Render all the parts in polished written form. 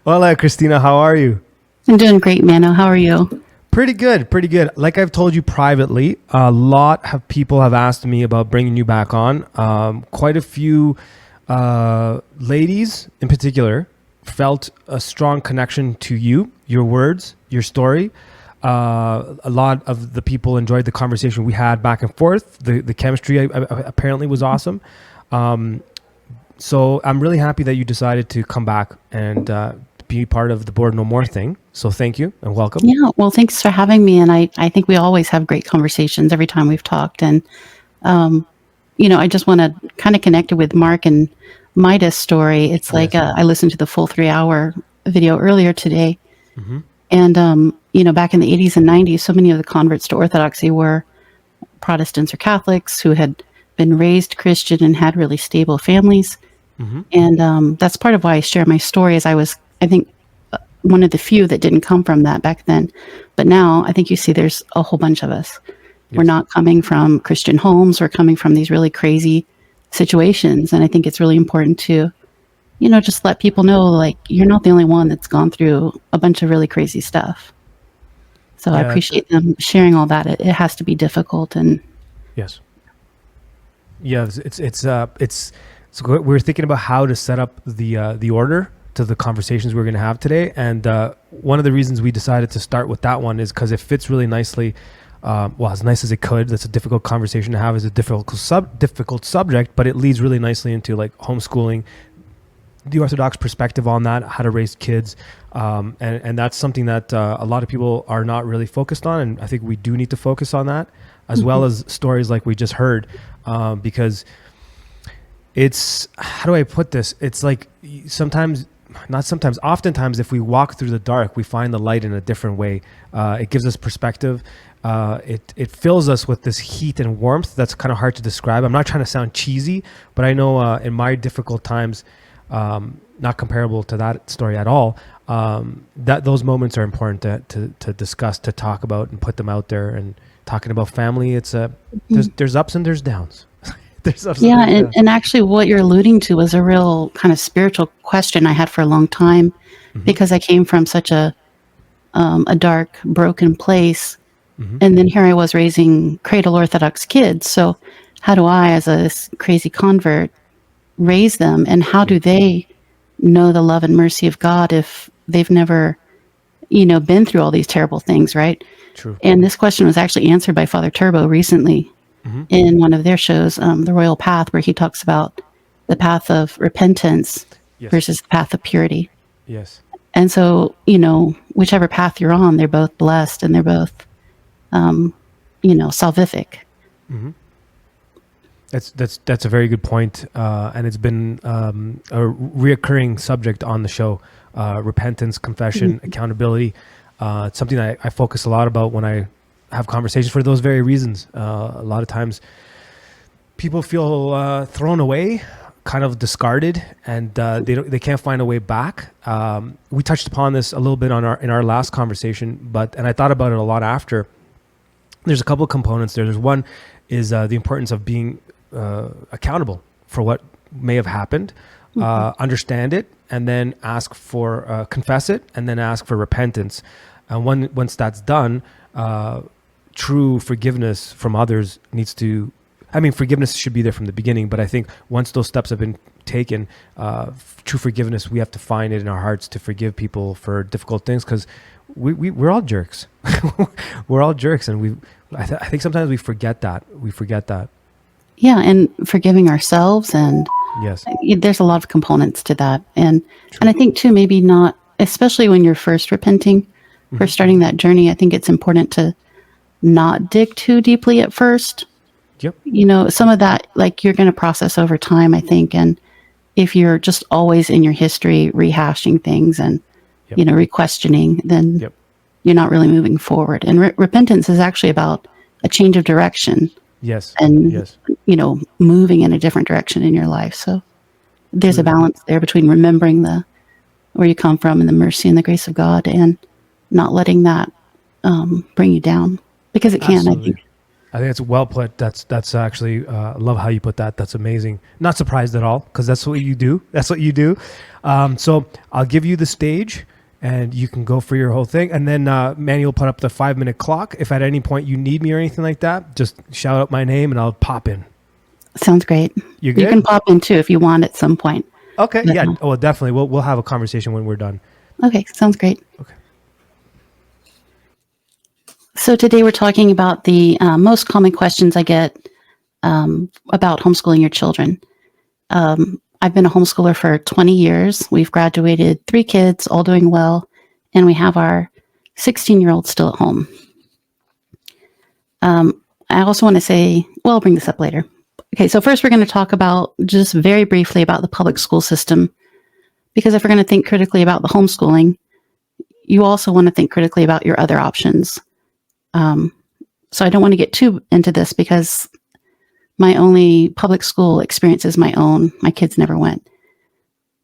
Hola, Christina. How are you? I'm doing great, Mano. How are you? Pretty good. Pretty good. Like I've told you privately, a lot of people have asked me about bringing you back on. Quite a few ladies, in particular, felt a strong connection to you, your words, your story. A lot of the people enjoyed the conversation we had back and forth. The chemistry apparently was awesome. Um, So I'm really happy that you decided to come back and be part of the Board No More thing. So thank you and welcome. Yeah, well, thanks for having me. And I think we always have great conversations every time we've talked. And, um, I just want to kind of connect it with Mark and Midas' story. It's like Yes. I listened to the full 3 hour video earlier today. Hmm. And, back in the 80s and 90s, so many of the converts to Orthodoxy were Protestants or Catholics who had been raised Christian and had really stable families. Hmm. And that's part of why I share my story is I think, one of the few that didn't come from that back then. But now I think you see there's a whole bunch of us. We're Yes. not coming from Christian homes. We're coming from these really crazy situations. And I think it's really important to, just let people know, like, you're not the only one that's gone through a bunch of really crazy stuff. So I Yeah. appreciate them sharing all that. It has to be difficult. And Yes. Yeah. So we're thinking about how to set up the order to the conversations we're going to have today, and one of the reasons we decided to start with that one is because it fits really nicely. Well, as nice as it could. That's a difficult conversation to have. Is a difficult subject, but it leads really nicely into like homeschooling, the Orthodox perspective on that, how to raise kids, and that's something that a lot of people are not really focused on, and I think we do need to focus on that, as well as stories like we just heard, because it's, how do I put this? It's like sometimes, not sometimes, oftentimes, if we walk through the dark, we find the light in a different way. It gives us perspective. It fills us with this heat and warmth that's kind of hard to describe. I'm not trying to sound cheesy, but I know in my difficult times, not comparable to that story at all, that those moments are important to discuss, to talk about, and put them out there. And talking about family, it's there's ups and there's downs. There's ups and yeah, there's downs. and actually what you're alluding to was a real kind of spiritual question I had for a long time Hmm. because I came from such a dark, broken place. Hmm. And then here I was raising cradle Orthodox kids. So how do I, as a crazy convert, raise them? And how Yeah. do they know the love and mercy of God if they've never, been through all these terrible things, right? True. And this question was actually answered by Father Turbo recently Hmm. in one of their shows, The Royal Path, where he talks about the path of repentance Yes. versus the path of purity. Yes. And so, whichever path you're on, they're both blessed and they're both, salvific. Hmm. That's a very good point, and it's been a reoccurring subject on the show. Repentance, confession, Mhm. accountability. It's something I focus a lot about when I have conversations for those very reasons. A lot of times, people feel thrown away, kind of discarded, and they can't find a way back. We touched upon this a little bit in our last conversation, and I thought about it a lot after. There's a couple of components there. There's one is the importance of being accountable for what may have happened, Mhm. understand it, and then confess it, and then ask for repentance. And once that's done, true forgiveness from others forgiveness should be there from the beginning, but I think once those steps have been taken, true forgiveness, we have to find it in our hearts to forgive people for difficult things, because we're all jerks. We're all jerks, and I think sometimes we forget that. Yeah, and forgiving ourselves, and Yes. there's a lot of components to that. And True. I think too, maybe not, especially when you're first repenting, Hmm. first starting that journey, I think it's important to not dig too deeply at first. Yep. Some of that, like, you're going to process over time, I think. And if you're just always in your history rehashing things and, Yep. re-questioning, then Yep. you're not really moving forward. And repentance is actually about a change of direction Yes. and, Yes. moving in a different direction in your life. So there's a Absolutely. balance there between remembering where you come from and the mercy and the grace of God, and not letting that bring you down, because it can, I Absolutely. think. I think it's well put. That's actually love how you put that. That's amazing. Not surprised at all because that's what you do. That's what you do. So I'll give you the stage, and you can go for your whole thing. And then Manny will put up the 5-minute clock. If at any point you need me or anything like that, just shout out my name and I'll pop in. Sounds great. You good? You can pop in too if you want at some point. Okay. But, Yeah. Oh, definitely. We'll have a conversation when we're done. Okay, sounds great. Okay. So today we're talking about the most common questions I get about homeschooling your children. I've been a homeschooler for 20 years. We've graduated 3 kids, all doing well, and we have our 16-year-old still at home. I also want to say, well, I'll bring this up later. Okay, so first we're going to talk about, just very briefly, about the public school system, because if we're going to think critically about the homeschooling, you also want to think critically about your other options. So I don't want to get too into this because my only public school experience is my own. My kids never went.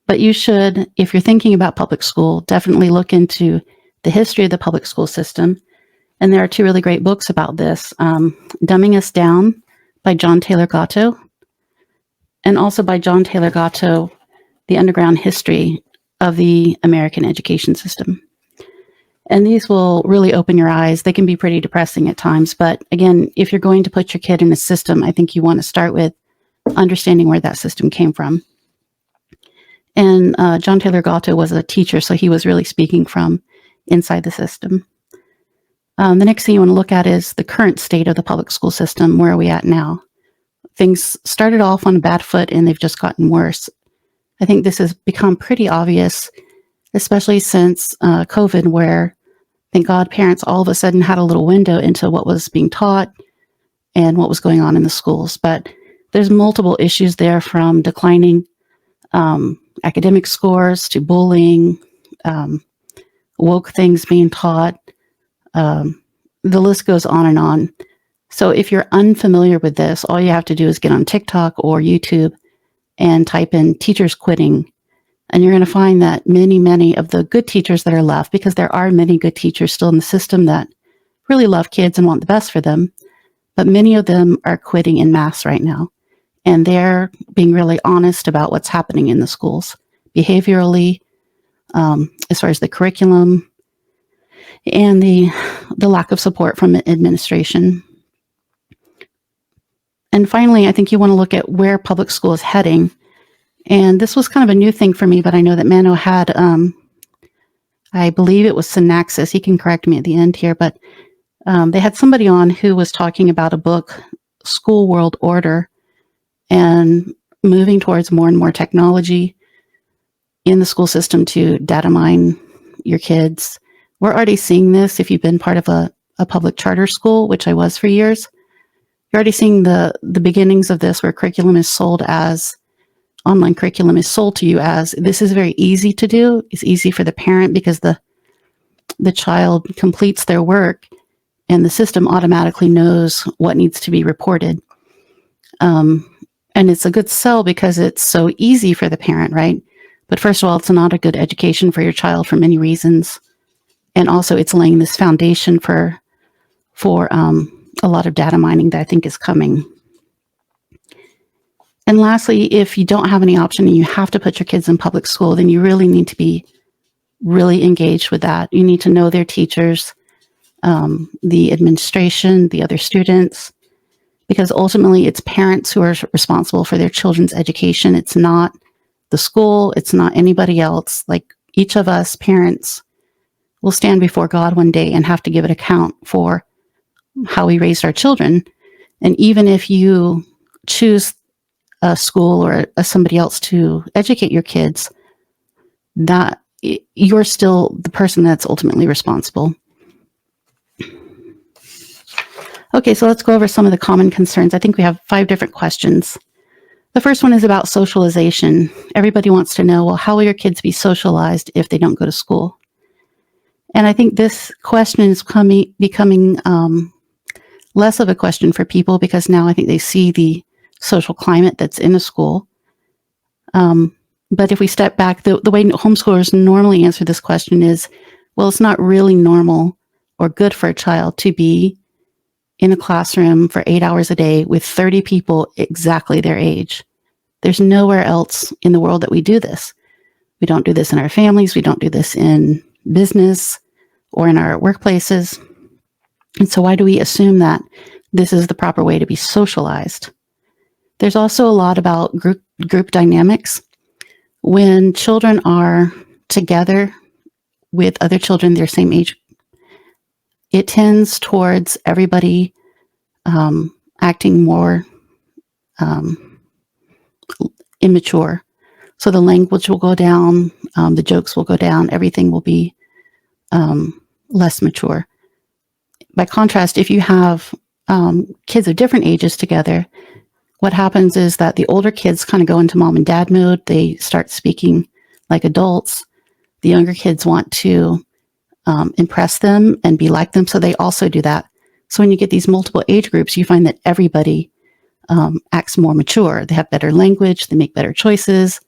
But you should, if you're thinking about public school, definitely look into the history of the public school system. And there are 2 really great books about this. Dumbing Us Down by John Taylor Gatto, and also by John Taylor Gatto, The Underground History of the American Education System. And these will really open your eyes. They can be pretty depressing at times. But again, if you're going to put your kid in a system, I think you want to start with understanding where that system came from. And John Taylor Gatto was a teacher, so he was really speaking from inside the system. The next thing you want to look at is the current state of the public school system. Where are we at now? Things started off on a bad foot and they've just gotten worse. I think this has become pretty obvious, especially since COVID, where, thank God, parents all of a sudden had a little window into what was being taught and what was going on in the schools. But there's multiple issues there, from declining academic scores to bullying, woke things being taught. The list goes on and on. So if you're unfamiliar with this, all you have to do is get on TikTok or YouTube and type in teachers quitting. And you're going to find that many of the good teachers that are left, because there are many good teachers still in the system that really love kids and want the best for them, but many of them are quitting en masse right now. And they're being really honest about what's happening in the schools, behaviorally, as far as the curriculum, and the lack of support from administration. And finally, I think you want to look at where public school is heading. And this was kind of a new thing for me, but I know that Mano had, I believe it was Synaxis. He can correct me at the end here, but they had somebody on who was talking about a book, School World Order, and moving towards more and more technology in the school system to data mine your kids. We're already seeing this. If you've been part of a public charter school, which I was for years, you're already seeing the beginnings of this, where online curriculum is sold to you as, this is very easy to do. It's easy for the parent because the child completes their work and the system automatically knows what needs to be reported. And it's a good sell because it's so easy for the parent, right? But first of all, it's not a good education for your child for many reasons. And also it's laying this foundation for a lot of data mining that I think is coming. And lastly, if you don't have any option and you have to put your kids in public school, then you really need to be really engaged with that. You need to know their teachers, the administration, the other students, because ultimately it's parents who are responsible for their children's education. It's not the school. It's not anybody else. Like, each of us parents will stand before God one day and have to give an account for how we raised our children. And even if you choose a school or somebody else to educate your kids, that you're still the person that's ultimately responsible. Okay, so let's go over some of the common concerns. I think we have 5 different questions. The first one is about socialization. Everybody wants to know, well, how will your kids be socialized if they don't go to school? And I think this question is becoming less of a question for people, because now I think they see the social climate that's in a school. But if we step back, the way homeschoolers normally answer this question is, well, it's not really normal or good for a child to be in a classroom for 8 hours a day with 30 people exactly their age. There's nowhere else in the world that we do this. We don't do this in our families. We don't do this in business or in our workplaces. And so why do we assume that this is the proper way to be socialized? There's also a lot about group dynamics. When children are together with other children their same age, it tends towards everybody acting more immature. So the language will go down, the jokes will go down, everything will be less mature. By contrast, if you have kids of different ages together, what happens is that the older kids kind of go into mom and dad mode. They start speaking like adults. The younger kids want to impress them and be like them, so they also do that. So when you get these multiple age groups, you find that everybody acts more mature. They have better language, they make better choices,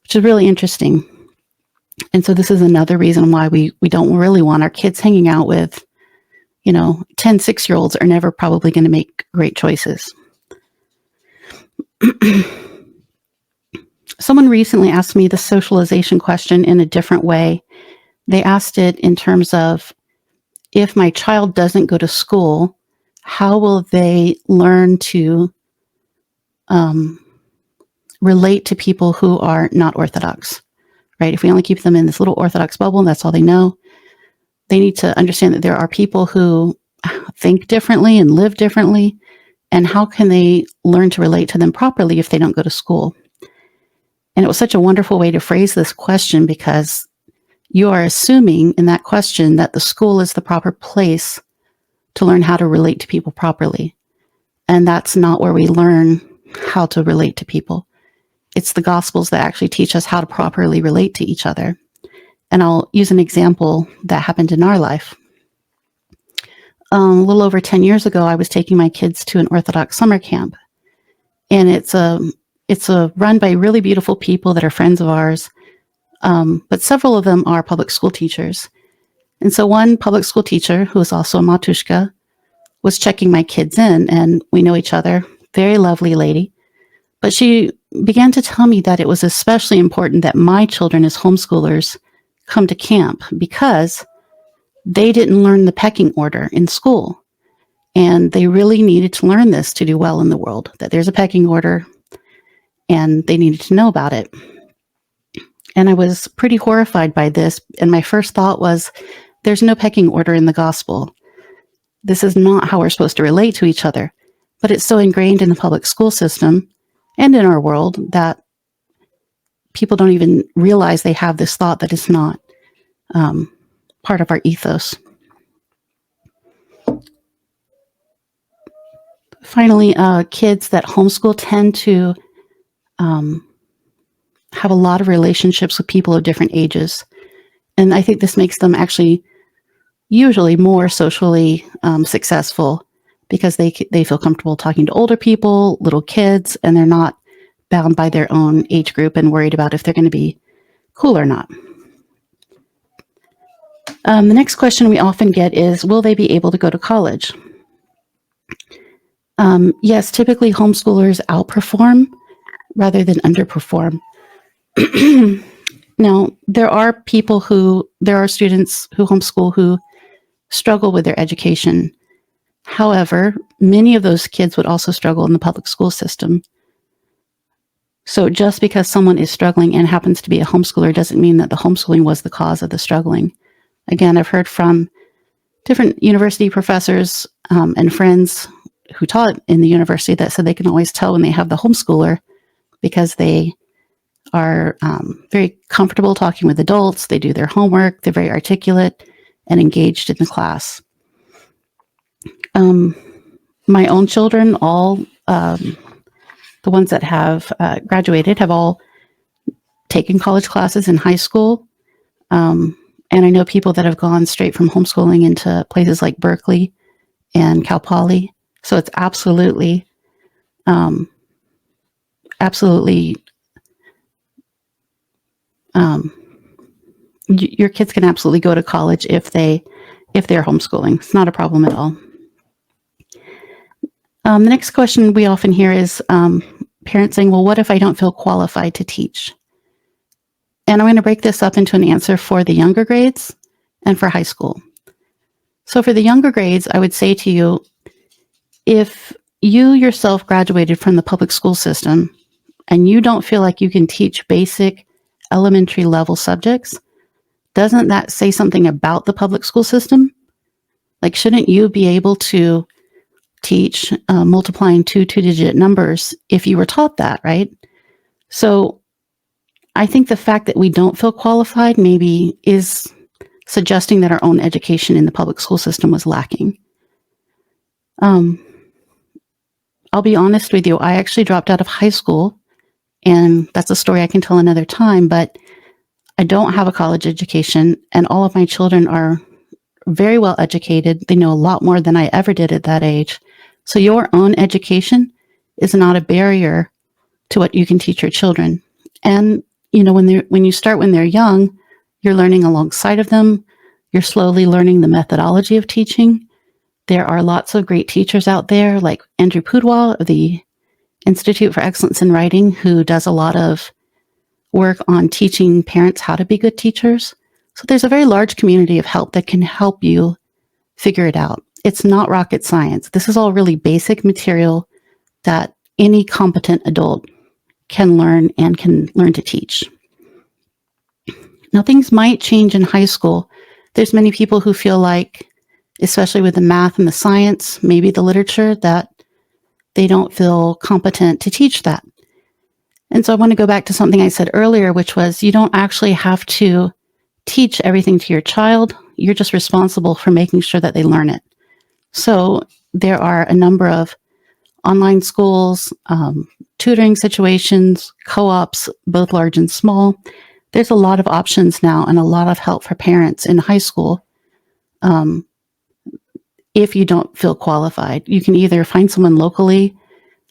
which is really interesting. And so this is another reason why we don't really want our kids hanging out with, 10 6-year-olds are never probably going to make great choices. Someone recently asked me the socialization question in a different way. They asked it in terms of, if my child doesn't go to school, how will they learn to relate to people who are not Orthodox, right? If we only keep them in this little Orthodox bubble, that's all they know. They need to understand that there are people who think differently and live differently, and how can they learn to relate to them properly if they don't go to school? And it was such a wonderful way to phrase this question, because you are assuming in that question that the school is the proper place to learn how to relate to people properly. And that's not where we learn how to relate to people. It's the Gospels that actually teach us how to properly relate to each other. And I'll use an example that happened in our life. A little over 10 years ago, I was taking my kids to an Orthodox summer camp. And it's a run by really beautiful people that are friends of ours. But several of them are public school teachers. And so one public school teacher, who is also a matushka, was checking my kids in, and we know each other. Very lovely lady. But she began to tell me that it was especially important that my children as homeschoolers come to camp, because they didn't learn the pecking order in school. And they really needed to learn this to do well in the world, that there's a pecking order, and they needed to know about it. And I was pretty horrified by this. And my first thought was, there's no pecking order in the gospel. This is not how we're supposed to relate to each other. But it's so ingrained in the public school system and in our world that people don't even realize they have this thought that it's not part of our ethos. Finally, kids that homeschool tend to have a lot of relationships with people of different ages. And I think this makes them actually usually more socially successful, because they feel comfortable talking to older people, little kids, and they're not bound by their own age group and worried about if they're going to be cool or not. The next question we often get is, will they be able to go to college? Yes, typically homeschoolers outperform rather than underperform. Now, there are students who homeschool who struggle with their education. However, many of those kids would also struggle in the public school system. So just because someone is struggling and happens to be a homeschooler doesn't mean that the homeschooling was the cause of the struggling. Again, I've heard from different university professors and friends who taught in the university that said they can always tell when they have the homeschooler, because they are very comfortable talking with adults. They do their homework. They're very articulate and engaged in the class. My own children, all the ones that have graduated, have all taken college classes in high school. And I know people that have gone straight from homeschooling into places like Berkeley and Cal Poly. So it's absolutely your kids can absolutely go to college if they're homeschooling. It's not a problem at all. The next question we often hear is parents saying, well, what if I don't feel qualified to teach? And I'm going to break this up into an answer for the younger grades and for high school. So for the younger grades, I would say to you, if you yourself graduated from the public school system and you don't feel like you can teach basic elementary level subjects, doesn't that say something about the public school system? Like, shouldn't you be able to teach multiplying two-digit numbers if you were taught that, right? So I think the fact that we don't feel qualified maybe is suggesting that our own education in the public school system was lacking. I'll be honest with you, I actually dropped out of high school, and that's a story I can tell another time, but I don't have a college education, and all of my children are very well educated. They know a lot more than I ever did at that age. So your own education is not a barrier to what you can teach your children. And when you start when they're young, you're learning alongside of them. You're slowly learning the methodology of teaching. There are lots of great teachers out there, like Andrew Pudwa of the Institute for Excellence in Writing, who does a lot of work on teaching parents how to be good teachers. So there's a very large community of help that can help you figure it out. It's not rocket science. This is all really basic material that any competent adult can learn and can learn to teach. Now, things might change in high school. There's many people who feel like, especially with the math and the science, maybe the literature, that they don't feel competent to teach that. And so I want to go back to something I said earlier, which was you don't actually have to teach everything to your child. You're just responsible for making sure that they learn it. So there are a number of online schools, tutoring situations, co-ops, both large and small. There's a lot of options now and a lot of help for parents in high school. If you don't feel qualified, you can either find someone locally.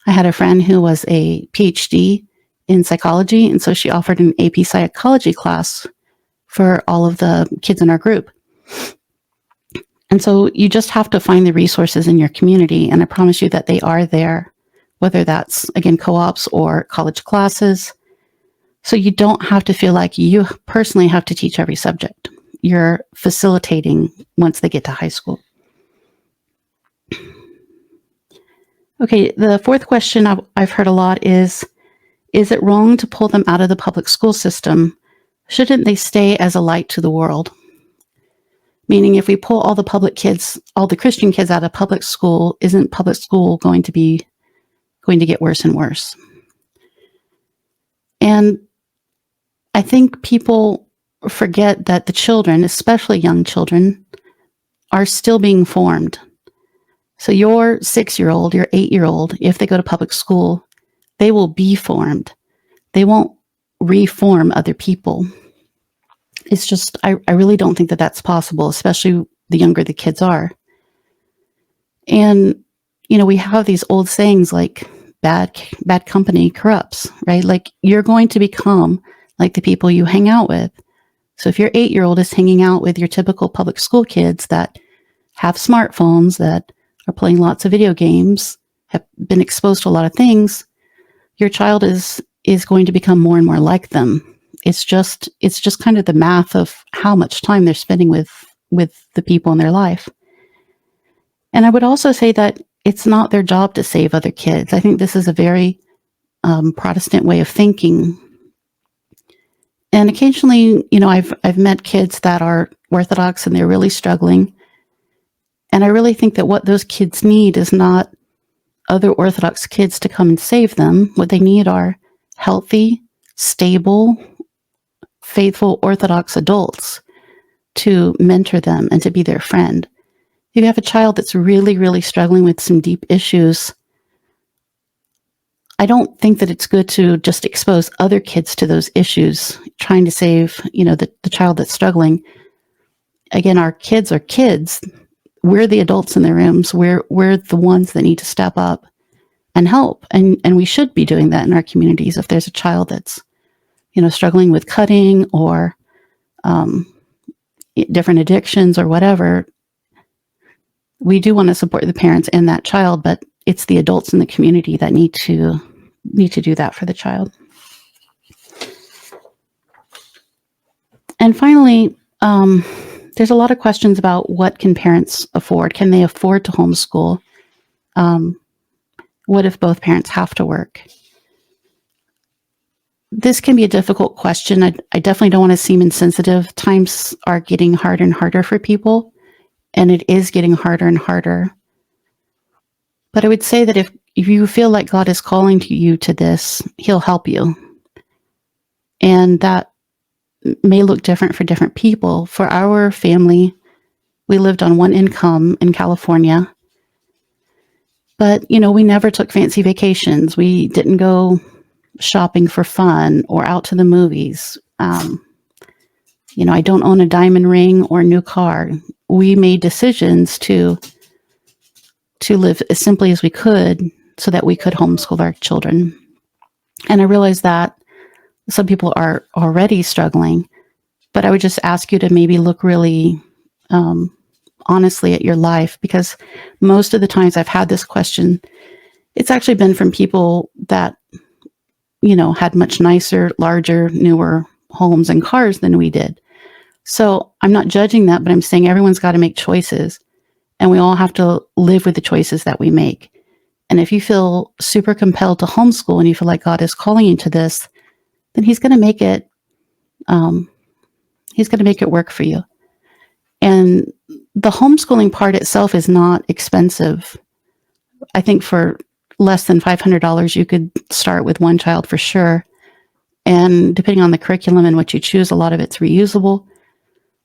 I had a friend who was a PhD in psychology, and so she offered an AP psychology class for all of the kids in our group. And so you just have to find the resources in your community, and I promise you that they are there, whether that's, again, co-ops or college classes. So you don't have to feel like you personally have to teach every subject. You're facilitating once they get to high school. Okay, the fourth question I've heard a lot is it wrong to pull them out of the public school system? Shouldn't they stay as a light to the world? Meaning, if we pull all the public kids, all the Christian kids out of public school, isn't public school going to get worse and worse? And I think people forget that the children, especially young children, are still being formed. So your 6-year-old, your 8-year-old, if they go to public school, they will be formed. They won't reform other people. It's just, I really don't think that that's possible, especially the younger the kids are. And, we have these old sayings like bad company corrupts, right? Like, you're going to become like the people you hang out with. So if your 8-year-old is hanging out with your typical public school kids that have smartphones, that are playing lots of video games, have been exposed to a lot of things, your child is going to become more and more like them. It's just kind of the math of how much time they're spending with the people in their life. And I would also say that it's not their job to save other kids. I think this is a very Protestant way of thinking. And occasionally, I've met kids that are Orthodox and they're really struggling. And I really think that what those kids need is not other Orthodox kids to come and save them. What they need are healthy, stable, faithful Orthodox adults to mentor them and to be their friend. If you have a child that's really, really struggling with some deep issues, I don't think that it's good to just expose other kids to those issues, trying to save, the child that's struggling. Again, our kids are kids. We're the adults in the rooms. We're the ones that need to step up and help. And we should be doing that in our communities. If there's a child that's, struggling with cutting or different addictions or whatever, we do want to support the parents and that child. But it's the adults in the community that need to do that for the child. And finally, there's a lot of questions about what can parents afford? Can they afford to homeschool? What if both parents have to work? This can be a difficult question. I definitely don't want to seem insensitive. Times are getting harder and harder for people, and it is getting harder and harder. But I would say that if you feel like God is calling you to this, He'll help you. And that may look different for different people. For our family, we lived on one income in California. But, we never took fancy vacations. We didn't go shopping for fun or out to the movies. I don't own a diamond ring or a new car. We made decisions to live as simply as we could so that we could homeschool our children. And I realize that some people are already struggling, but I would just ask you to maybe look really honestly at your life, because most of the times I've had this question, it's actually been from people that, had much nicer, larger, newer homes and cars than we did. So I'm not judging that, but I'm saying everyone's got to make choices, and we all have to live with the choices that we make. And if you feel super compelled to homeschool and you feel like God is calling you to this, then He's going to make it, work for you. And the homeschooling part itself is not expensive. I think for less than $500, you could start with one child for sure. And depending on the curriculum and what you choose, a lot of it's reusable.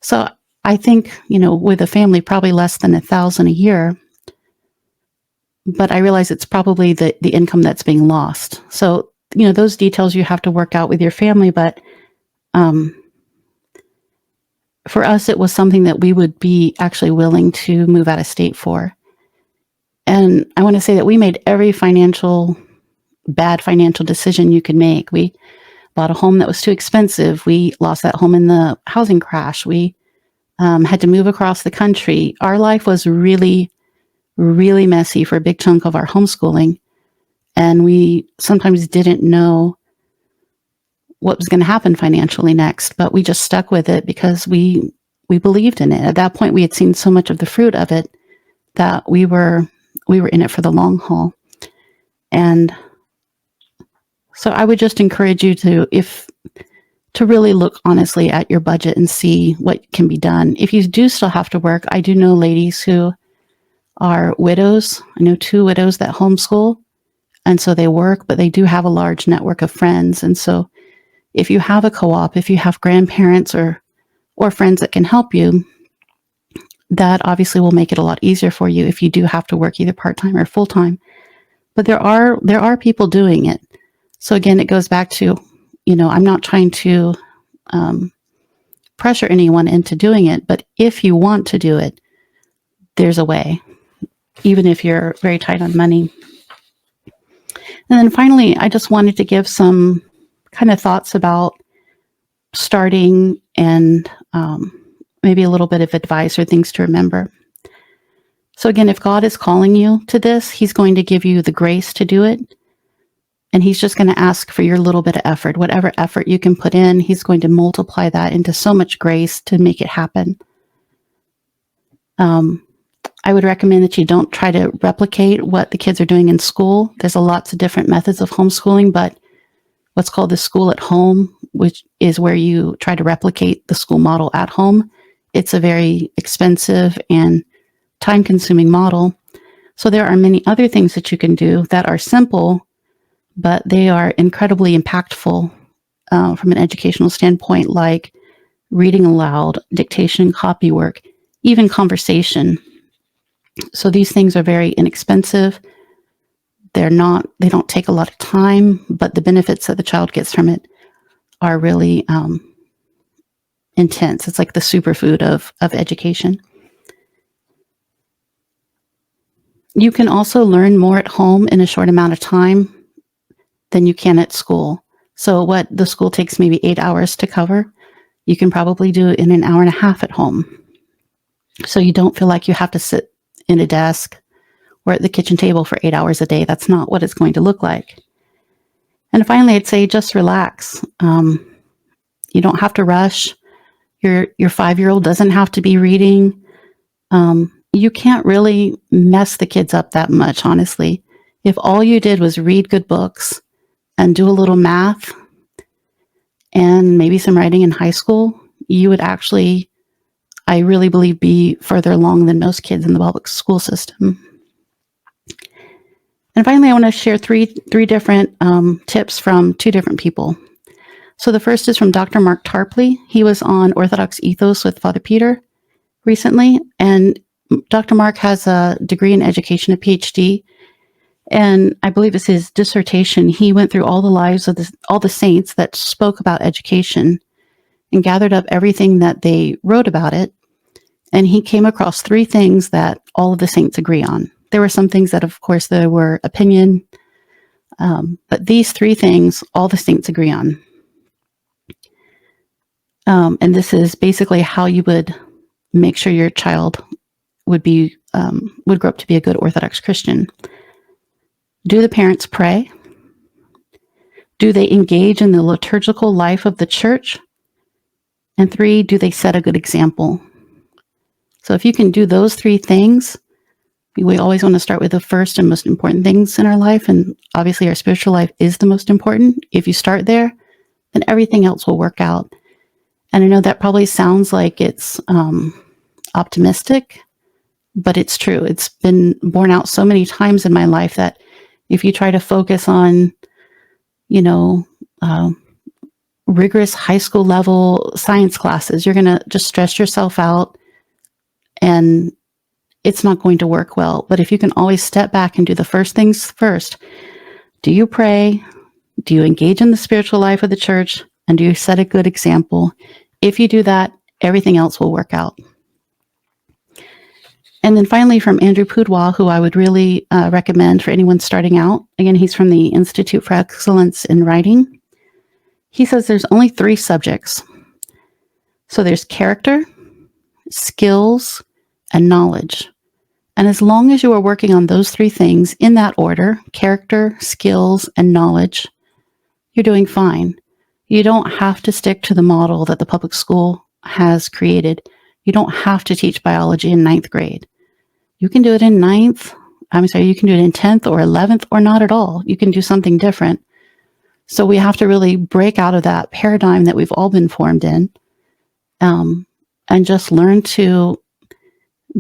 So I think, with a family, probably less than $1,000 a year. But I realize it's probably the income that's being lost. So, those details you have to work out with your family. But for us, it was something that we would be actually willing to move out of state for. And I want to say that we made every bad financial decision you could make. We bought a home that was too expensive. We lost that home in the housing crash. We had to move across the country. Our life was really, really messy for a big chunk of our homeschooling. And we sometimes didn't know what was going to happen financially next, but we just stuck with it because we believed in it. At that point, we had seen so much of the fruit of it that we were in it for the long haul. And so I would just encourage you to really look honestly at your budget and see what can be done. If you do still have to work, I do know ladies who are widows. I know 2 widows that homeschool, and so they work, but they do have a large network of friends. And so if you have a co-op, if you have grandparents or friends that can help you, that obviously will make it a lot easier for you if you do have to work either part-time or full-time. But there are people doing it. So again, it goes back to, I'm not trying to pressure anyone into doing it, but if you want to do it, there's a way, even if you're very tight on money. And then finally, I just wanted to give some kind of thoughts about starting and maybe a little bit of advice or things to remember. So again, if God is calling you to this, He's going to give you the grace to do it. And He's just going to ask for your little bit of effort. Whatever effort you can put in, He's going to multiply that into so much grace to make it happen. I would recommend that you don't try to replicate what the kids are doing in school. There's lots of different methods of homeschooling, but what's called the school at home, which is where you try to replicate the school model at home, it's a very expensive and time-consuming model. So there are many other things that you can do that are simple, but they are incredibly impactful from an educational standpoint, like reading aloud, dictation, copy work, even conversation. So these things are very inexpensive. They don't take a lot of time, but the benefits that the child gets from it are really intense. It's like the superfood of education. You can also learn more at home in a short amount of time than you can at school. So what the school takes maybe 8 hours to cover, you can probably do it in an hour and a half at home. So you don't feel like you have to sit in a desk or at the kitchen table for 8 hours a day. That's not what it's going to look like. And finally, I'd say just relax. You don't have to rush. Your 5-year-old doesn't have to be reading. You can't really mess the kids up that much, honestly. If all you did was read good books and do a little math and maybe some writing in high school, you would actually, I really believe, be further along than most kids in the public school system. And finally, I want to share three different tips from 2 different people. So the first is from Dr. Mark Tarpley. He was on Orthodox Ethos with Father Peter recently, and Dr. Mark has a degree in education, a PhD, and I believe it's his dissertation. He went through all the lives of all the saints that spoke about education and gathered up everything that they wrote about it, and he came across 3 things that all of the saints agree on. There were some things that, of course, there were opinion, but these 3 things all the saints agree on. And this is basically how you would make sure your child would grow up to be a good Orthodox Christian. Do the parents pray? Do they engage in the liturgical life of the church? And 3, do they set a good example? So if you can do those 3 things, we always want to start with the first and most important things in our life. And obviously our spiritual life is the most important. If you start there, then everything else will work out. And I know that probably sounds like it's optimistic, but it's true. It's been borne out so many times in my life that if you try to focus on, rigorous high school level science classes, you're going to just stress yourself out and it's not going to work well. But if you can always step back and do the first things first, do you pray? Do you engage in the spiritual life of the church? And do you set a good example? If you do that, everything else will work out. And then finally, from Andrew Pudwa, who I would really recommend for anyone starting out. Again, he's from the Institute for Excellence in Writing. He says there's only 3 subjects. So there's character, skills, and knowledge. And as long as you are working on those 3 things in that order, character, skills, and knowledge, you're doing fine. You don't have to stick to the model that the public school has created. You don't have to teach biology in 9th grade. You can do it in 9th. You can do it in 10th or 11th or not at all. You can do something different. So we have to really break out of that paradigm that we've all been formed in, and just learn to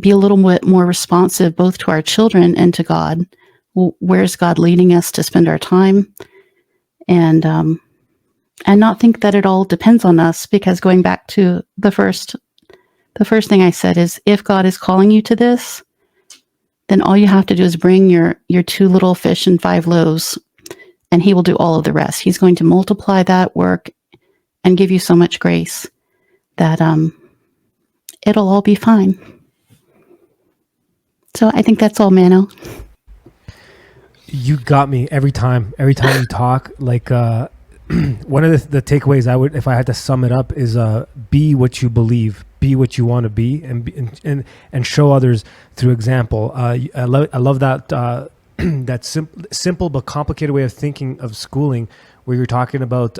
be a little bit more responsive both to our children and to God. Where's God leading us to spend our time? And not think that it all depends on us, because going back to the first thing I said is, if God is calling you to this, then all you have to do is bring your 2 little fish and 5 loaves, and he will do all of the rest. He's going to multiply that work and give you so much grace that it'll all be fine. So I think that's all, Mano. You got me every time you talk. Like one of the takeaways I would, if I had to sum it up, is be what you believe, be what you want to be, and show others through example. I love that that simple but complicated way of thinking of schooling, where you're talking about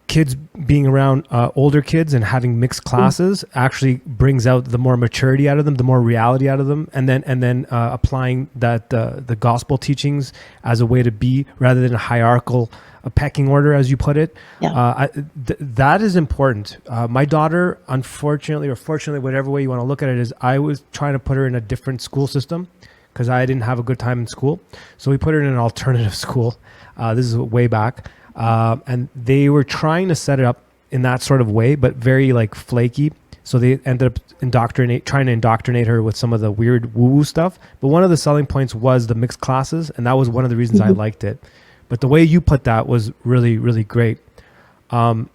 kids being around older kids and having mixed classes actually brings out the more maturity out of them, the more reality out of them, and then applying that the gospel teachings as a way to be, rather than a hierarchical, a pecking order, as you put it. Yeah. That is important. My daughter, unfortunately or fortunately, whatever way you want to look at it, is I was trying to put her in a different school system because I didn't have a good time in school. So we put her in an alternative school. This is way back. And they were trying to set it up in that sort of way, but very like flaky. So they ended up trying to indoctrinate her with some of the weird woo-woo stuff. But one of the selling points was the mixed classes, and that was one of the reasons I liked it. But the way you put that was really, really great. I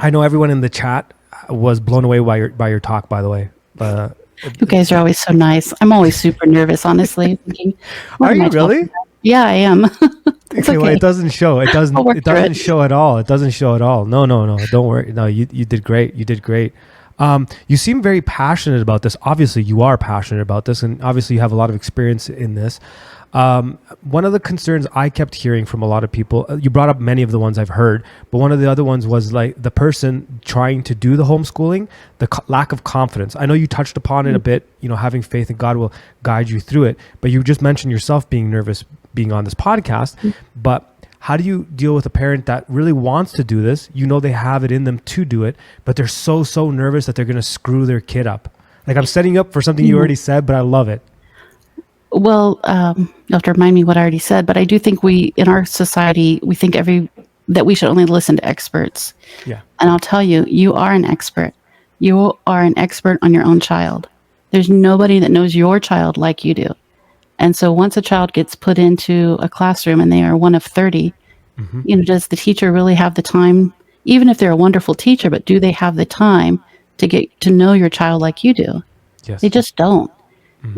know everyone in the chat was blown away by your talk, by the way. You guys are always so nice. I'm always super nervous, honestly. Thinking, are you really? Yeah, I am. Okay, well, it doesn't show. It doesn't show at all. It doesn't show at all. No. Don't worry. No, you did great. You did great. You seem very passionate about this. Obviously, you are passionate about this, and obviously, you have a lot of experience in this. One of the concerns I kept hearing from a lot of people, you brought up many of the ones I've heard, but one of the other ones was like the person trying to do the homeschooling, the lack of confidence. I know you touched upon it a bit, having faith in God will guide you through it, but you just mentioned yourself being nervous being on this podcast. But how do you deal with a parent that really wants to do this? They have it in them to do it, but they're so nervous that they're going to screw their kid up. Like, I'm setting you up for something you already said, but I love it. Well, you have to remind me what I already said, but I do think in our society, we think that we should only listen to experts. Yeah. And I'll tell you, you are an expert. You are an expert on your own child. There's nobody that knows your child like you do. And so once a child gets put into a classroom and they are one of 30, does the teacher really have the time, even if they're a wonderful teacher, but do they have the time to get to know your child like you do? Yes. They just don't.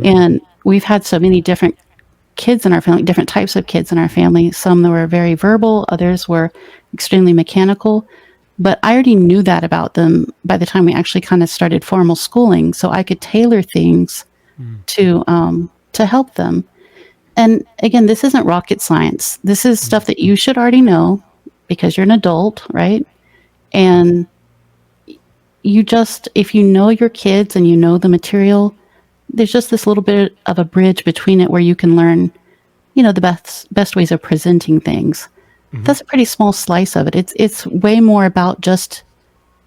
And we've had so many different kids in our family, different types of kids in our family. Some that were very verbal, others were extremely mechanical. But I already knew that about them by the time we actually kind of started formal schooling. So I could tailor things to help them. And again, this isn't rocket science. This is stuff that you should already know because you're an adult, right? And if you know your kids and you know the material, there's just this little bit of a bridge between it where you can learn, the best ways of presenting things. That's a pretty small slice of it. It's way more about just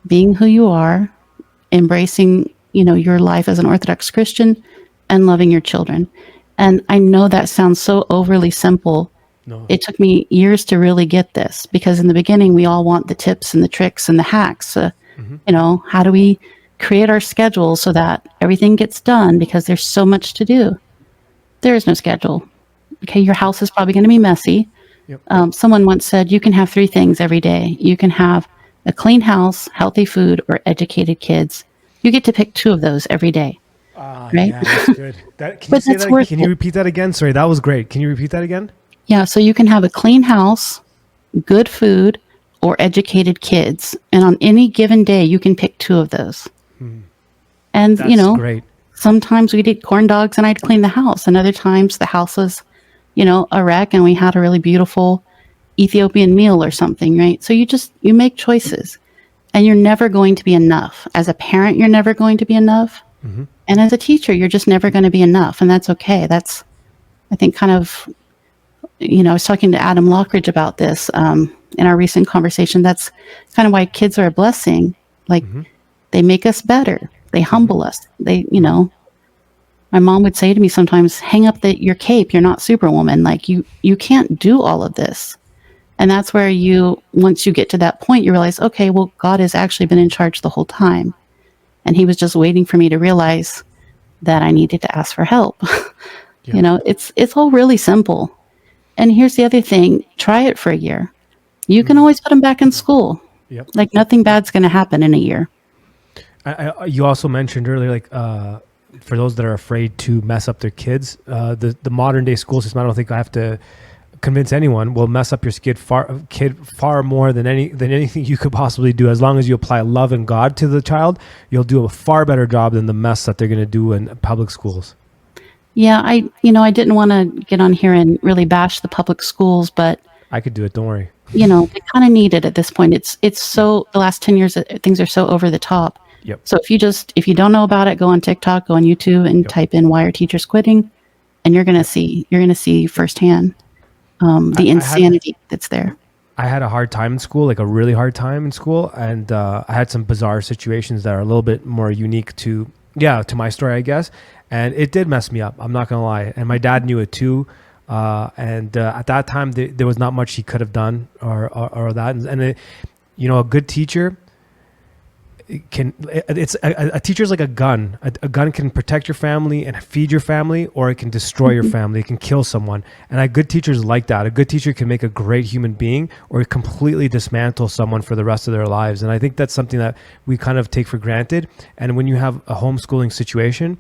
being who you are, embracing, your life as an Orthodox Christian, and loving your children. And I know that sounds so overly simple. No. It took me years to really get this, because in the beginning, we all want the tips and the tricks and the hacks. How do we create our schedule so that everything gets done, because there's so much to do. There is no schedule. Okay, your house is probably going to be messy. Yep. Someone once said you can have 3 things every day. You can have a clean house, healthy food, or educated kids. You get to pick 2 of those every day. Right? Yeah, that's good. Can you repeat that again? Sorry, that was great. Can you repeat that again? Yeah, so you can have a clean house, good food, or educated kids. And on any given day, you can pick 2 of those. And, that's great. Sometimes we'd eat corn dogs and I'd clean the house. And other times the house was, a wreck and we had a really beautiful Ethiopian meal or something, right? So you make choices, and you're never going to be enough. As a parent, you're never going to be enough. And as a teacher, you're just never going to be enough. And that's okay. That's, I think, kind of, I was talking to Adam Lockridge about this in our recent conversation. That's kind of why kids are a blessing. Like, they make us better. They humble us. They, my mom would say to me sometimes, hang up your cape. You're not Superwoman. Like, you can't do all of this. And that's where once you get to that point, you realize, okay, well, God has actually been in charge the whole time. And he was just waiting for me to realize that I needed to ask for help. Yeah. It's all really simple. And here's the other thing. Try it for a year. You can always put them back in school. Yep. Like, nothing bad's going to happen in a year. You also mentioned earlier, for those that are afraid to mess up their kids, the modern day school system, I don't think I have to convince anyone, will mess up your kid far more than anything you could possibly do. As long as you apply love and God to the child, you'll do a far better job than the mess that they're going to do in public schools. Yeah, I didn't want to get on here and really bash the public schools, but I could do it. Don't worry. They kind of need it at this point. It's so, the last 10 years, things are so over the top. Yep. So if you don't know about it, go on TikTok, go on YouTube, and type in "Why are teachers quitting?" and you're gonna see firsthand the insanity that's there. I had a hard time in school, like a really hard time in school, and I had some bizarre situations that are a little bit more unique to my story, I guess. And it did mess me up. I'm not gonna lie. And my dad knew it too. And at that time, there was not much he could have done or that. And a good teacher a teacher's like a gun. A gun can protect your family and feed your family, or it can destroy your family. It can kill someone. And a good teacher is like that. A good teacher can make a great human being or completely dismantle someone for the rest of their lives. And I think that's something that we kind of take for granted. And when you have a homeschooling situation,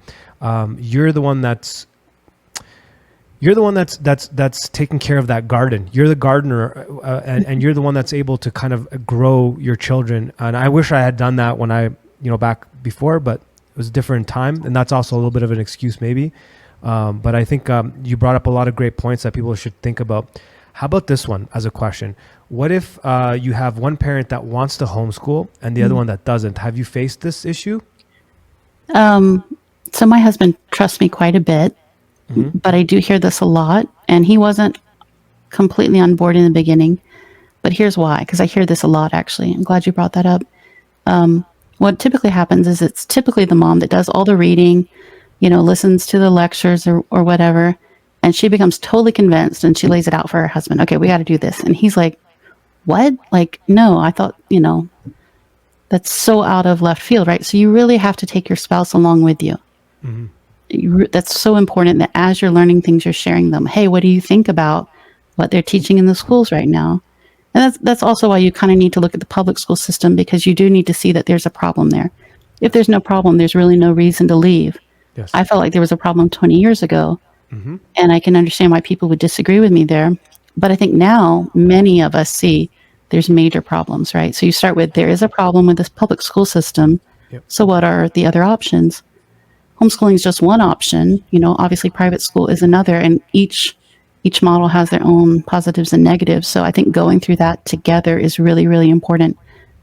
you're the one that's taking care of that garden. You're the gardener, and you're the one that's able to kind of grow your children. And I wish I had done that when I back before, but it was a different time, and that's also a little bit of an excuse maybe. But I think you brought up a lot of great points that people should think about. How about this one as a question? What if you have one parent that wants to homeschool and the other one that doesn't? Have you faced this issue? So my husband trusts me quite a bit, but I do hear this a lot, and he wasn't completely on board in the beginning. But here's why, because I hear this a lot, actually. I'm glad you brought that up. What typically happens is it's typically the mom that does all the reading, listens to the lectures or whatever, and she becomes totally convinced and she lays it out for her husband. Okay, we got to do this. And he's like, what? Like, no, I thought, that's so out of left field, right? So you really have to take your spouse along with you. That's so important that as you're learning things, you're sharing them. Hey, what do you think about what they're teaching in the schools right now? And that's also why you kind of need to look at the public school system, because you do need to see that there's a problem there. If there's no problem, there's really no reason to leave. Yes. I felt like there was a problem 20 years ago, and I can understand why people would disagree with me there. But I think now many of us see there's major problems, right? So you start with, there is a problem with this public school system. Yep. So what are the other options? Homeschooling is just one option. Obviously private school is another, and each model has their own positives and negatives. So I think going through that together is really, really important.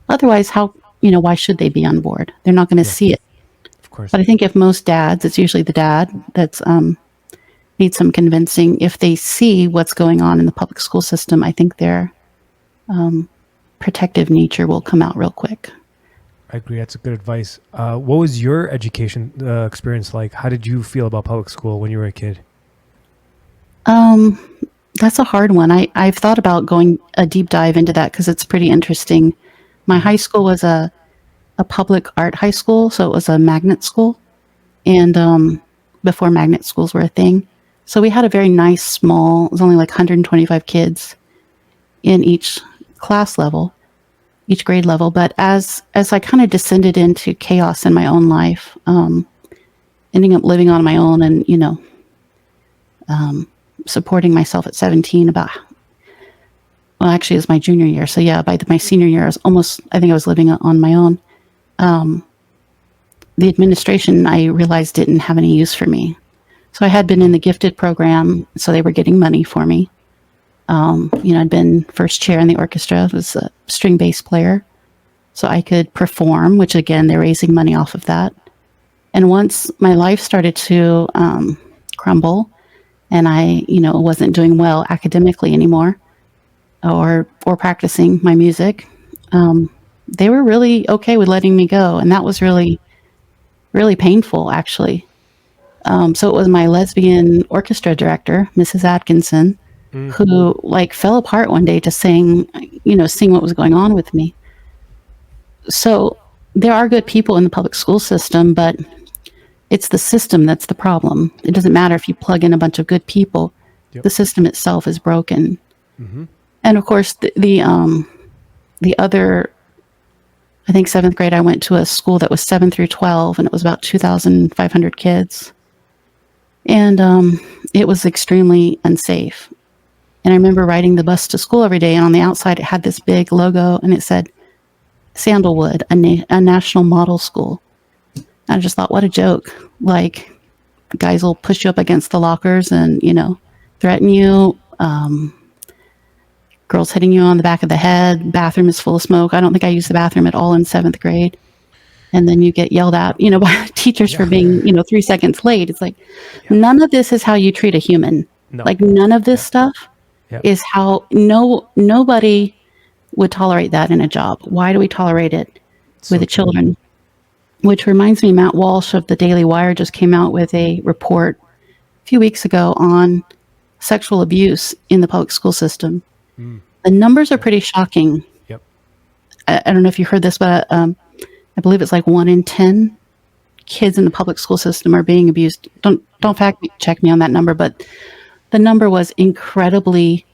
Otherwise, why should they be on board? They're not going to see it. Of course. But I think if most dads, it's usually the dad that's needs some convincing. If they see what's going on in the public school system, I think their protective nature will come out real quick. I agree. That's good advice. What was your education experience like? How did you feel about public school when you were a kid? That's a hard one. I've thought about going a deep dive into that because it's pretty interesting. My high school was a public art high school, so it was a magnet school, and before magnet schools were a thing. So we had a very nice, small, it was only like 125 kids in each class level, each grade level. But as I kind of descended into chaos in my own life, ending up living on my own and, supporting myself at 17 actually it was my junior year. So yeah, by my senior year, I think I was living on my own. The administration, I realized, didn't have any use for me. So I had been in the gifted program, so they were getting money for me. I'd been first chair in the orchestra, was a string bass player, so I could perform, which again, they're raising money off of that. And once my life started to crumble, and I, wasn't doing well academically anymore, or practicing my music, they were really okay with letting me go, and that was really, really painful, actually. So it was my lesbian orchestra director, Mrs. Atkinson, who fell apart one day to seeing what was going on with me. So there are good people in the public school system, but it's the system that's the problem. It doesn't matter if you plug in a bunch of good people. Yep. The system itself is broken. And of course, the other, I think 7th grade, I went to a school that was 7 through 12, and it was about 2,500 kids. And it was extremely unsafe. And I remember riding the bus to school every day, and on the outside it had this big logo, and it said, Sandalwood, a national model school. I just thought, what a joke. Guys will push you up against the lockers and, threaten you. Girls hitting you on the back of the head. Bathroom is full of smoke. I don't think I used the bathroom at all in 7th grade. And then you get yelled at, by teachers for being, 3 seconds late. It's none of this is how you treat a human. No. None of this stuff is how nobody would tolerate that in a job. Why do we tolerate it with the children? Which reminds me, Matt Walsh of the Daily Wire just came out with a report a few weeks ago on sexual abuse in the public school system. The numbers are pretty shocking. Yep. I don't know if you heard this, but I believe it's 1 in 10 kids in the public school system are being abused. Don't fact check me on that number, but the number was incredibly,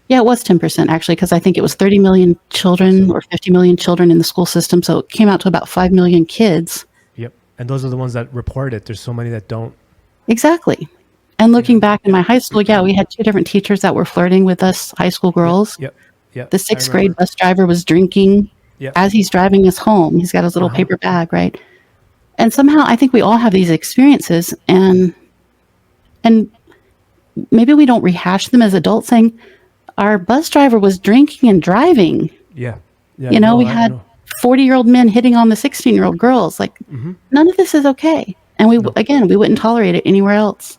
it was 10% actually, because I think it was 30 million children or 50 million children in the school system. So it came out to about 5 million kids. Yep. And those are the ones that report it. There's so many that don't. Exactly. And looking back in my high school, we had 2 different teachers that were flirting with us high school girls. Yep. The 6th grade bus driver was drinking. Yeah. as he's driving us home. He's got his little Uh-huh. paper bag, right? And somehow I think we all have these experiences, and maybe we don't rehash them as adults, saying our bus driver was drinking and driving. Yeah. Yeah. You know, No, we I had know. 40-year-old men hitting on the 16-year-old girls. Like, Hmm. none of this is okay. And No, we wouldn't tolerate it anywhere else.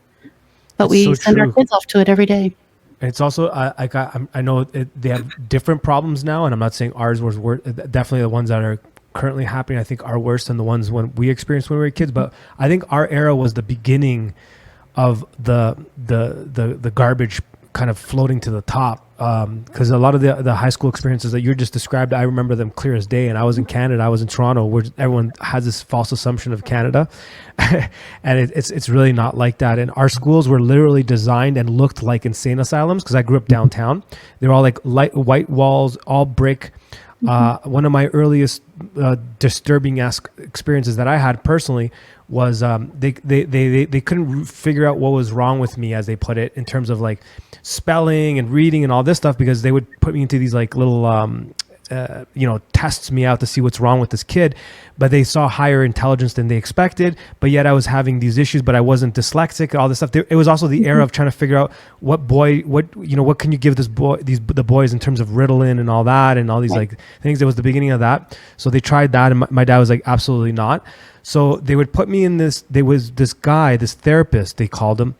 But it's we so send our true. kids off to it every day. And it's also I know they have different problems now, and I'm not saying ours was worse. Definitely the ones that are currently happening, I think, are worse than the ones when we experienced when we were kids. But I think our era was the beginning of the garbage kind of floating to the top. Because a lot of the high school experiences that you just described, I remember them clear as day. And I was in Canada, I was in Toronto, where everyone has this false assumption of Canada, and it's really not like that. And our schools were literally designed and looked like insane asylums. Because I grew up downtown, they're all like light white walls, all brick. One of my earliest disturbing experiences that I had personally was they couldn't figure out what was wrong with me, as they put it, in terms of like spelling and reading and all this stuff, because they would put me into these like little tests me out to see what's wrong with this kid. But they saw higher intelligence than they expected, but yet I was having these issues, but I wasn't dyslexic, all this stuff. It was also the era of trying to figure out what can you give the boys in terms of Ritalin and all that, and all these like things. It was the beginning of that. So they tried that, and my dad was like, absolutely not. So they would put me in this, there was this guy, this therapist, they called him,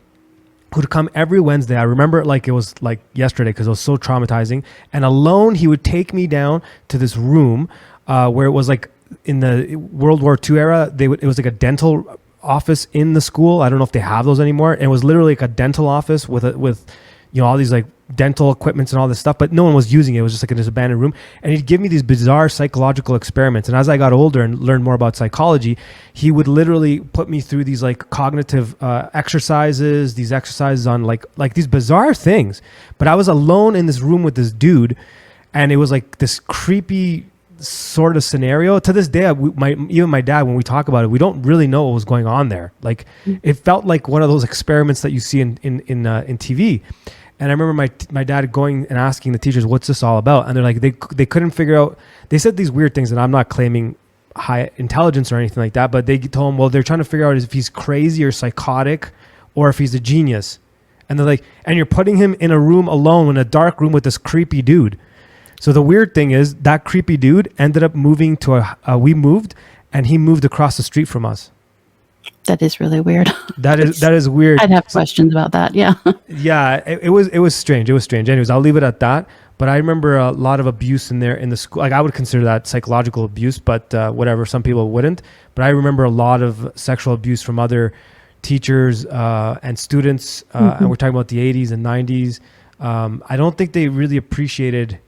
who'd come every Wednesday. I remember it like it was like yesterday, because it was so traumatizing. And alone, he would take me down to this room where it was like in the World War II era. It was like a dental office in the school. I don't know if they have those anymore. And it was literally like a dental office with all these like dental equipments and all this stuff, but no one was using it. It was just like in this abandoned room. And he'd give me these bizarre psychological experiments. And as I got older and learned more about psychology, he would literally put me through these like cognitive exercises, these exercises on like these bizarre things. But I was alone in this room with this dude, and it was like this creepy sort of scenario. To this day, even my dad, when we talk about it, we don't really know what was going on there. Like, it felt like one of those experiments that you see in TV. And I remember my dad going and asking the teachers, what's this all about? And they're like, they couldn't figure out. They said these weird things, and I'm not claiming high intelligence or anything like that, but they told him, well, they're trying to figure out if he's crazy or psychotic, or if he's a genius. And they're like, and you're putting him in a room alone, in a dark room with this creepy dude. So the weird thing is that creepy dude ended up moving we moved, and he moved across the street from us. That is really weird. That is weird. I'd have questions about that. Yeah. Yeah, it was strange. It was strange. Anyways, I'll leave it at that. But I remember a lot of abuse in the school. Like, I would consider that psychological abuse, but whatever. Some people wouldn't. But I remember a lot of sexual abuse from other teachers and students. And we're talking about the 80s and 90s. I don't think they really appreciated.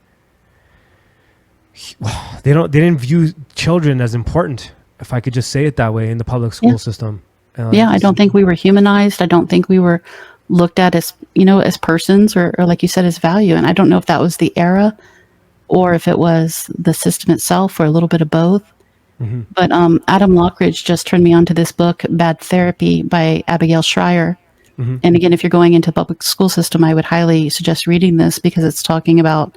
They didn't view children as important, if I could just say it that way, in the public school system. I don't think we were humanized. I don't think we were looked at as, as persons, or like you said, as value. And I don't know if that was the era, or if it was the system itself, or a little bit of both. Mm-hmm. But Adam Lockridge just turned me on to this book, Bad Therapy, by Abigail Schreier. Mm-hmm. And again, if you're going into the public school system, I would highly suggest reading this, because it's talking about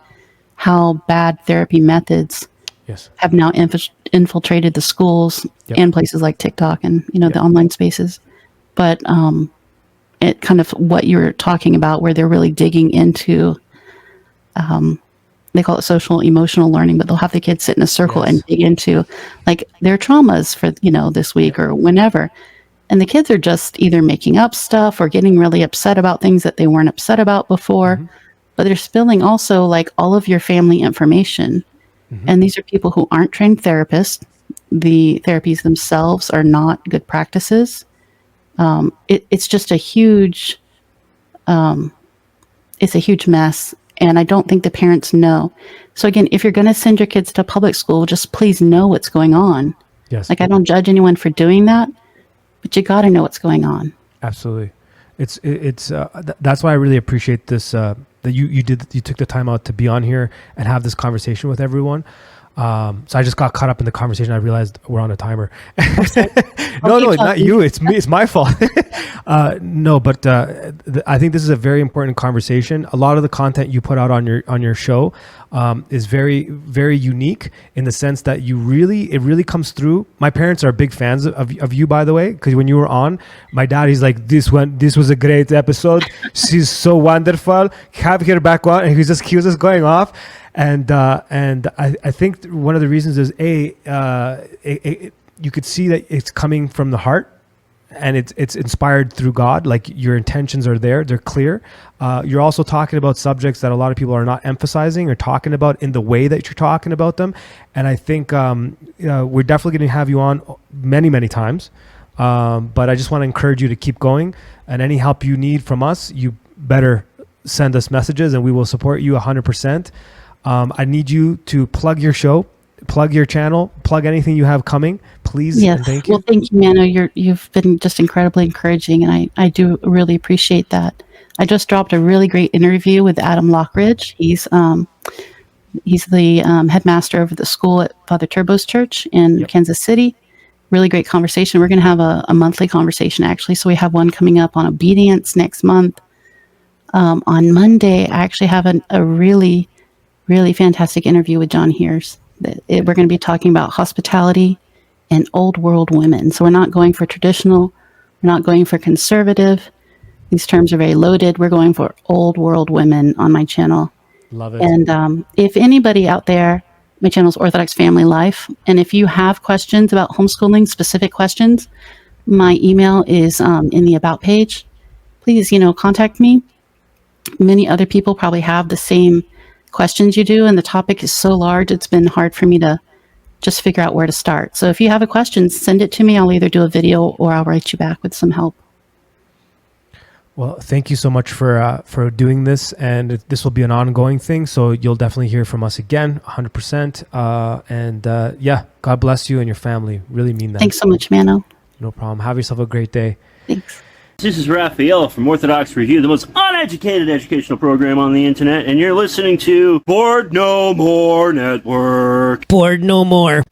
how bad therapy methods have now infiltrated the schools and places like TikTok and the online spaces. But it kind of what you're talking about, where they're really digging into, they call it social emotional learning, but they'll have the kids sit in a circle and dig into like their traumas for this week or whenever. And the kids are just either making up stuff or getting really upset about things that they weren't upset about before. Mm-hmm. But they're spilling also like all of your family information. Mm-hmm. And these are people who aren't trained therapists. The therapies themselves are not good practices. It's just a huge, it's a huge mess. And I don't think the parents know. So again, if you're going to send your kids to public school, just please know what's going on. Yes. Like, I don't judge anyone for doing that, but you got to know what's going on. Absolutely. That's why I really appreciate this, that you took the time out to be on here and have this conversation with everyone. So I just got caught up in the conversation. I realized we're on a timer. No, No, not you. It's me. It's my fault. No, but I think this is a very important conversation. A lot of the content you put out on your show is very, very unique in the sense that it really comes through. My parents are big fans of you, by the way, because when you were on, my dad, he's like, this was a great episode. She's so wonderful. Have her back on, and he was just going off. And I think one of the reasons is you could see that it's coming from the heart, and it's inspired through God. Like your intentions are there; they're clear. You're also talking about subjects that a lot of people are not emphasizing or talking about in the way that you're talking about them. And I think we're definitely going to have you on many times. But I just want to encourage you to keep going, and any help you need from us, you better send us messages, and we will support you 100%. I need you to plug your show, plug your channel, plug anything you have coming, please. Yes. And thank you. Well, thank you, Mano. You've been just incredibly encouraging, and I do really appreciate that. I just dropped a really great interview with Adam Lockridge. He's the headmaster of the school at Father Turbo's church in Kansas City. Really great conversation. We're going to have a monthly conversation, actually. So we have one coming up on obedience next month. On Monday, I actually have a really fantastic interview with John Heers. We're going to be talking about hospitality and old world women. So we're not going for traditional, we're not going for conservative. These terms are very loaded. We're going for old world women on my channel. Love it. And if anybody out there, my channel is Orthodox Family Life. And if you have questions about homeschooling, specific questions, my email is in the About page. Please, contact me. Many other people probably have the same questions you do, and the topic is so large, it's been hard for me to just figure out where to start. So if you have a question, send it to me. I'll either do a video or I'll write you back with some help. Well, thank you so much for doing this, and this will be an ongoing thing. So you'll definitely hear from us again, 100%. God bless you and your family. Really mean that. Thanks so much, Mano. No problem. Have yourself a great day. Thanks. This is Raphael from Orthodox Review, the most uneducated educational program on the internet, and you're listening to Bored No More Network. Bored no more.